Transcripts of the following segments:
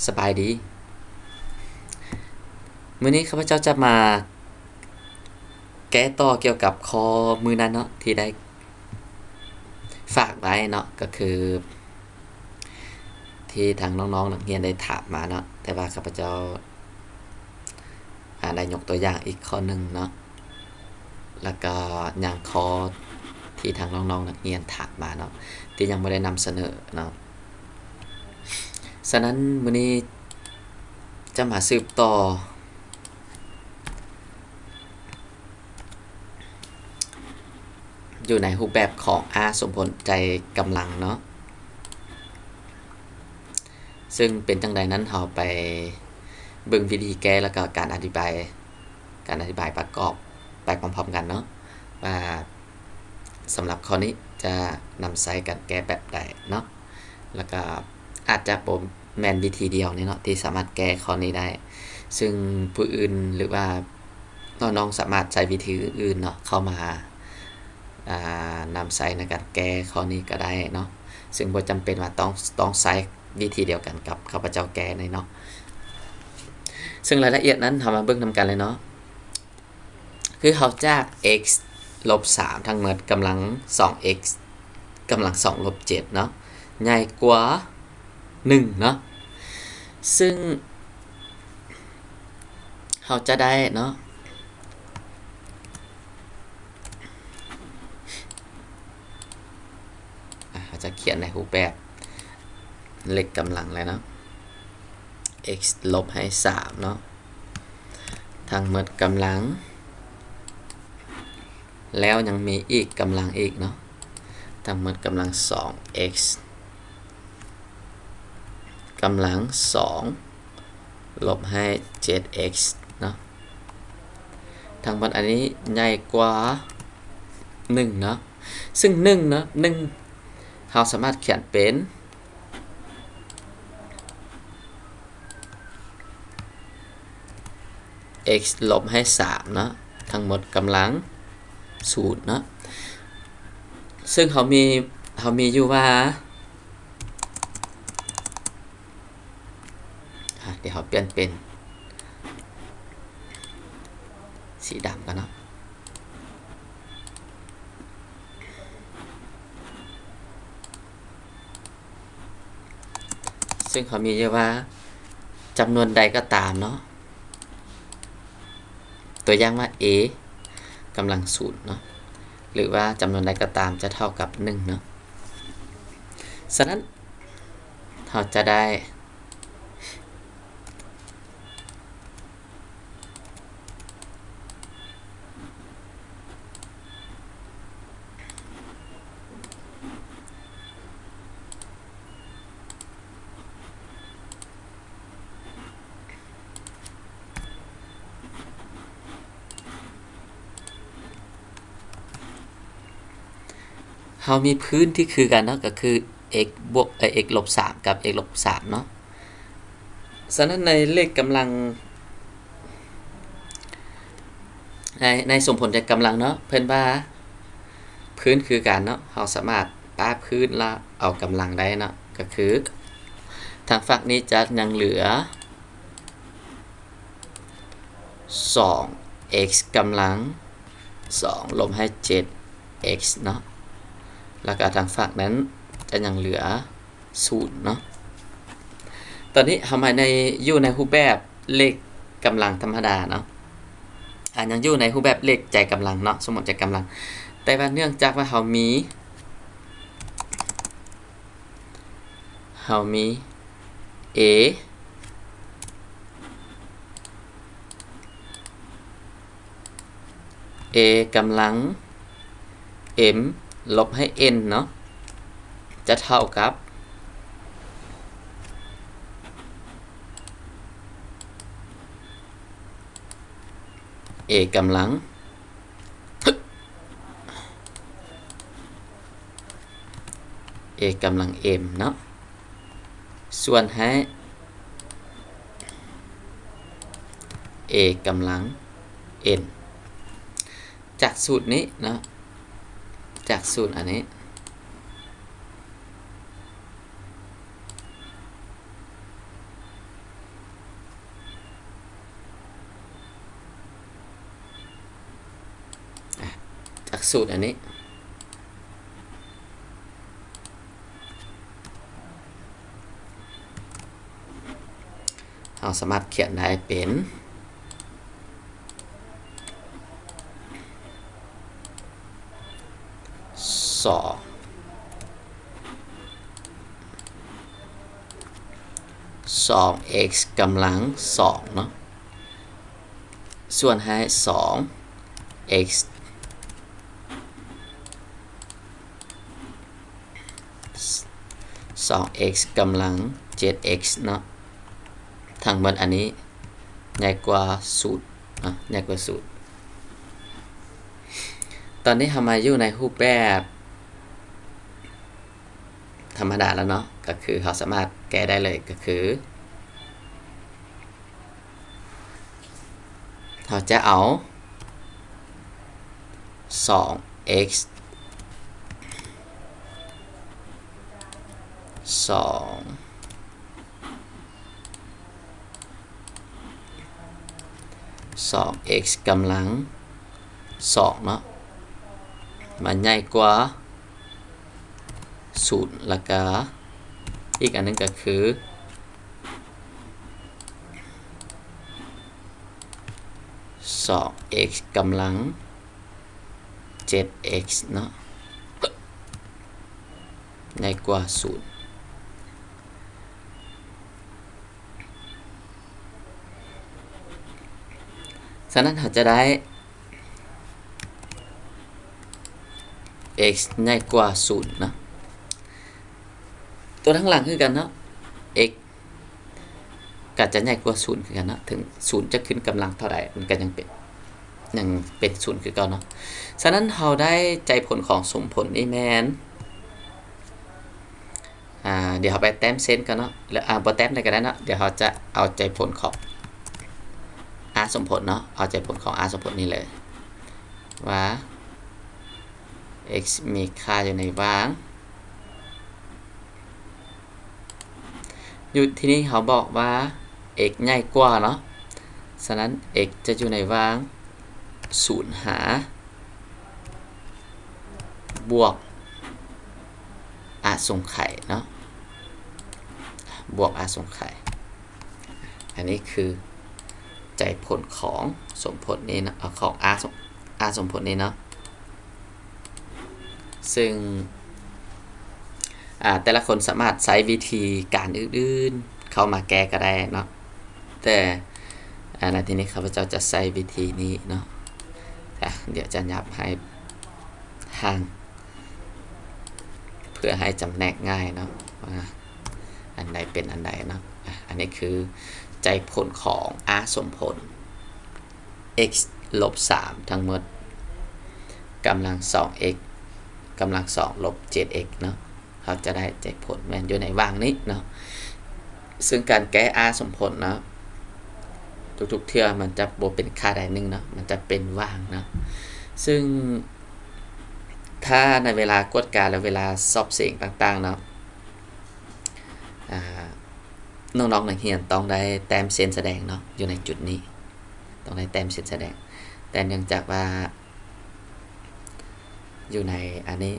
สบายดีมื้อนี้ข้าพเจ้าจะมาแก้ต่อเกี่ยวกับข้อมื้อนั้นเนาะที่ได้ฝากไว้เนาะก็คือที่ทางน้องๆนักเรียนได้ถามมาเนาะแต่ว่าข้าพเจ้าได้ยกตัวอย่างอีกข้อหนึ่งเนาะแล้วก็อย่างข้อที่ทางน้องๆนักเรียนถามมาเนาะที่ยังไม่ได้นำเสนอเนาะฉะนั้นมื้อนี้จะมาสืบต่ออยู่ในรูปแบบของสมผลใจกำลังเนาะซึ่งเป็นจังใดนั้นเราไปเบิ่งวิธีแก้แล้วก็การอธิบายประกอบไปพร้อมๆกันเนาะว่าสำหรับข้อนี้จะนำใช้การแก้แบบใดเนาะแล้วก็อาจจะบ่แม่นวิธีเดียวนี่เนาะที่สามารถแก้ข้อนี้ได้ซึ่งผู้อื่นหรือว่าน้องๆสามารถใช้วิธีอื่นๆเนาะเข้ามานำใช้ในการแก้ข้อนี้ก็ได้เนาะซึ่งบ่จำเป็นว่าต้องใช้วิธีเดียวกันกับข้าพเจ้าแก้ในเนาะซึ่งรายละเอียดนั้นเรามาเบิ่งนำกันเลยเนาะคือเราจาก x ลบ3ทั้งหมดกำลัง 2x กำลัง2ลบ7เนาะใหญ่กว่า1เนาะซึ่งเราจะได้เนาะเราจะเขียนในรูปแบบเลขกำลังเลยเนาะ x ลบให้3เนาะทั้งหมดกำลังแล้วยังมีอีกกำลังอีกเนาะทั้งหมดกำลัง 2x กำลัง2ลบให้ 7x เนาะทั้งหมดอันนี้ใหญ่กว่า1เนาะซึ่ง1เนาะ1เราสามารถเขียนเป็น x ลบให้3เนาะทั้งหมดกำลัง0เนาะซึ่งเขามีอยู่ว่าเดี๋ยวเขาเปลี่ยนเป็นสีดำกันเนาะซึ่งเขามีอยู่ว่าจำนวนใดก็ตามเนาะตัวอย่างว่า a กำลัง0เนาะหรือว่าจำนวนใดก็ตามจะเท่ากับ1เนาะฉะนั้นเราจะได้เรามีพื้นที่คือกันเนาะก็คือ x บวกx ลบ3กับ x ลบ3เนาะฉะนั้นในเลขกำลังในสมผลจากกำลังเนาะเพิ่นว่าพื้นคือกันเนาะเราสามารถป้าพื้นแล้วเอากำลังได้เนาะก็คือทางฝั่งนี้จะยังเหลือ 2x กำลัง2ลบให้ 7x เนาะแล้วก็ทางฝั่งนั้นจะยังเหลือ0เนาะตอนนี้ทำไมอยู่ในรูปแบบเลขกำลังธรรมดาเนาะยังอยู่ในรูปแบบเลขใจกำลังเนาะสมมติใจกำลังแต่ว่าเนื่องจากว่าเรามี aกำลัง m ลบให้ n เนาะจะเท่ากับ a กำลัง a กำลัง m เนาะส่วนให้ a กำลัง n จากสูตรนี้เนาะจากสูตรอันนี้ สูตรอันนี้เราสามารถเขียนได้เป็น2x กำลัง2เนาะส่วนให้ 2x กำลัง 7x เนาะทั้งหมดอันนี้ใหญ่กว่าสูตรนะใหญ่กว่าสูตรตอนนี้ทำมาอยู่ในรูปแบบธรรมดาแล้วเนาะก็คือเราสามารถแก้ได้เลยก็คือเราจะเอา 2x 2x กำลัง2เนาะมันใหญ่กว่า0แล้วก็อีกอันนึงก็คือ2x กำลัง 7x เนาะใหญ่กว่า0ฉะนั้นเราจะได้ x ใหญ่กว่า0เนาะตัวทั้งหลังคือกันเนาะ x ก็จะใหญ่กว่า0คือกันเนาะถึง0จะขึ้นกำลังเท่าใดมันก็ยังเป็น0คือเก่าเนาะฉะนั้นเราได้ใจผลของสมผลนี่แมนเดี๋ยวเราไปแต้มเส้นกันเนาะแล้วบ่แต้มได้ก็ได้เนาะเดี๋ยวเราจะเอาใจผลของ r สมผลเนาะเอาใจผลของ r สมผลนี่เลยว่า x มีค่าอยู่ในว่างอยู่ที่นี่เขาบอกว่า x ใหญ่กว่าเนาะฉะนั้น x จะอยู่ในว่าง0หาบวก r ส่งไข่เนาะบวก r ส่งไข่อันนี้คือใจผลของสมผลนี้นะของ r สมผลนี้เนาะซึ่งแต่ละคนสามารถใช้วิธีการอื่นๆเข้ามาแก้ก็ได้เนาะแต่ในที่นี้ข้าพเจ้าจะใช้วิธีนี้เนาะเดี๋ยวจะยับให้ห่างเพื่อให้จำแนกง่ายเนาะว่าอันใดเป็นอันใดเนาะอันนี้คือใจผลของ r สมผล x ลบ3ทั้งหมดกำลัง 2x กำลัง2ลบ 7x เนาะเราจะได้ใจผลแม่นอยู่ในว่างนี้เนาะซึ่งการแก้ r สมผลเนาะทุกๆเทื่อมันจะบ่เป็นค่าใดหนึ่งเนาะมันจะเป็นว่างเนาะซึ่งถ้าในเวลากดการและเวลาสอบเสียงต่างๆเนาะน้องๆนักเรียนต้องได้แต้มเส้นแสดงเนาะอยู่ในจุดนี้ต้องได้แต้มเส้นแสดงแต่เนื่องจากว่าอยู่ในอันนี้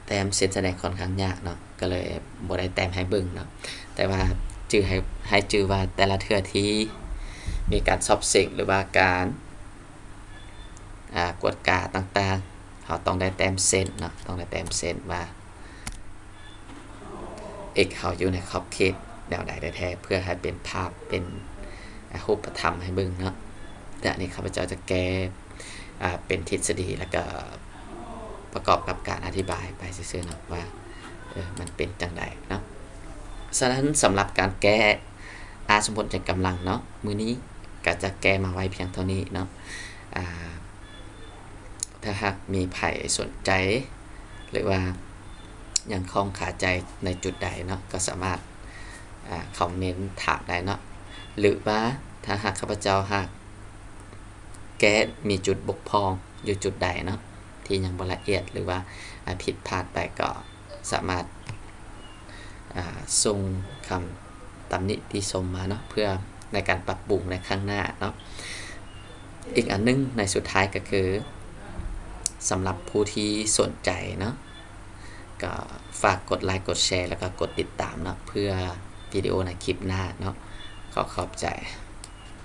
แต้มเส้นแสดงค่อนข้างยากเนาะก็เลยบ่ได้แต้มให้เบิ่งเนาะแต่ว่าจื่อให้จื่อว่าแต่ละเทื่อที่มีการสอบเสียงหรือว่าการกวดกาต่างๆเขาต้องได้แต้มเส้นเนาะต้องได้แต้มเส้นว่า x เขาอยู่ในขอบเขตแนวใดแท้ๆเพื่อให้เป็นภาพเป็นรูปธรรมให้เบิ่งเนาะแต่อันนี้ข้าพเจ้าจะแก้เป็นทฤษฎีแล้วก็ประกอบกับการอธิบายไปซื่อๆเนาะว่ามันเป็นจังใดเนาะฉะนั้นสำหรับการแก้ r สมผลจากกำลังเนาะมื้อนี้ก็จะแก้มาไว้เพียงเท่านี้เนาะถ้าหากมีใครสนใจหรือว่ายังคล่องขาใจในจุดใดเนาะก็สามารถคอมเมนต์ถามได้เนาะหรือว่าถ้าหากข้าพเจ้าหากแก้มีจุดบกพร่องอยู่จุดใดเนาะที่ยังบ่ละเอียดหรือว่าผิดพลาดไปก็สามารถส่งคำตำหนิติชมมาเนาะเพื่อในการปรับปรุงในข้างหน้าเนาะอีกอันนึงในสุดท้ายก็คือ สำหรับผู้ที่สนใจเนาะก็ฝากกดไลค์กดแชร์แล้วก็กดติดตามเนาะเพื่อวิดีโอในคลิปหน้าเนาะขอบใจ